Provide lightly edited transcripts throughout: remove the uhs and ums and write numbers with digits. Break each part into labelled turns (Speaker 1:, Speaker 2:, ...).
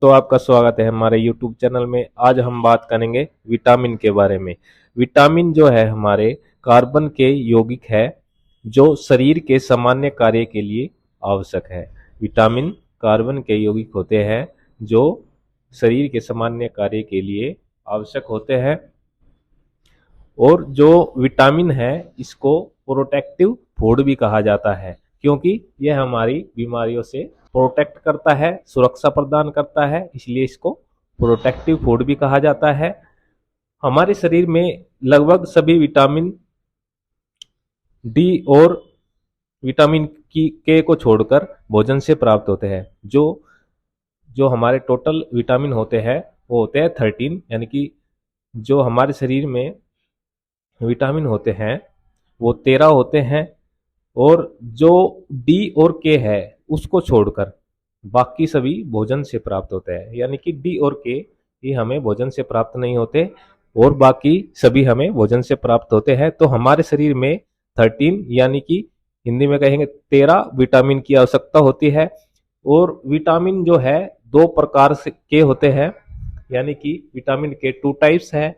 Speaker 1: तो आपका स्वागत है हमारे YouTube चैनल में। आज हम बात करेंगे विटामिन के बारे में। विटामिन जो है हमारे कार्बन के यौगिक है जो शरीर के सामान्य कार्य के लिए आवश्यक है। विटामिन कार्बन के यौगिक होते हैं जो शरीर के सामान्य कार्य के लिए आवश्यक होते हैं। और जो विटामिन है इसको प्रोटेक्टिव फूड भी कहा जाता है, क्योंकि यह हमारी बीमारियों से प्रोटेक्ट करता है, सुरक्षा प्रदान करता है, इसलिए इसको प्रोटेक्टिव फूड भी कहा जाता है। हमारे शरीर में लगभग सभी विटामिन डी और विटामिन की के को छोड़कर भोजन से प्राप्त होते हैं। जो जो हमारे टोटल विटामिन होते हैं वो होते हैं 13, यानी कि जो हमारे शरीर में विटामिन होते हैं वो 13 होते हैं। और जो डी और के है उसको छोड़कर बाकी सभी भोजन से प्राप्त होते हैं, यानी कि डी और के ये हमें भोजन से प्राप्त नहीं होते और बाकी सभी हमें भोजन से प्राप्त होते हैं। तो हमारे शरीर में 13 यानी कि हिंदी में कहेंगे 13 विटामिन की आवश्यकता होती है। और विटामिन जो है दो प्रकार से के होते हैं, यानी कि विटामिन के 2 टाइप्स हैं।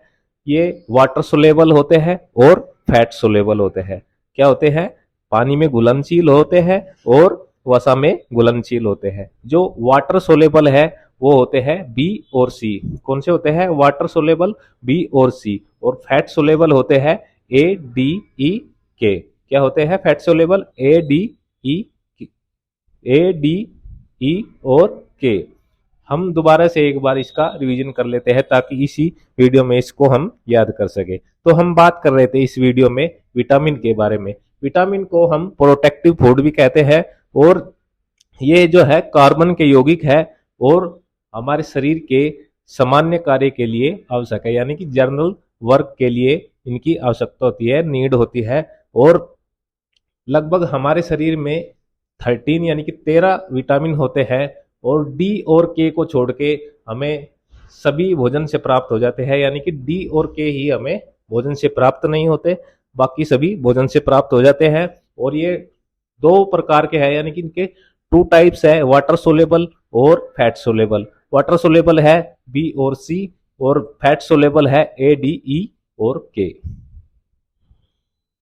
Speaker 1: ये वाटर सोलेबल होते हैं और फैट सोलेबल होते हैं। क्या होते हैं? पानी में घुलनशील होते हैं और वसा में घुलनशील होते हैं। जो वाटर सोलेबल है वो होते हैं बी और सी। कौन से होते हैं? वाटर सोलेबल बी और सी। और फैट सोलेबल होते हैं ए डी ई के। क्या होते हैं fat soluble? A D E और के। हम दोबारा से एक बार इसका रिवीजन कर लेते हैं ताकि इसी वीडियो में इसको हम याद कर सके। तो हम बात कर रहे थे इस वीडियो में विटामिन के बारे में। विटामिन को हम प्रोटेक्टिव फूड भी कहते हैं और ये जो है कार्बन के यौगिक है और हमारे शरीर के सामान्य कार्य के लिए आवश्यक है, यानी कि जर्नल वर्क के लिए इनकी आवश्यकता होती है, नीड होती है। और लगभग हमारे शरीर में 13 यानी कि 13 विटामिन होते हैं और डी और के को छोड़ के हमें सभी भोजन से प्राप्त हो जाते हैं, यानी कि डी और के ही हमें भोजन से प्राप्त नहीं होते, बाकी सभी भोजन से प्राप्त हो जाते हैं। और ये दो प्रकार के हैं, यानी कि इनके 2 टाइप्स है, वाटर सोलेबल और फैट सोलेबल। वाटर सोलेबल है बी और सी और फैट सोलेबल है ए डी ई और के।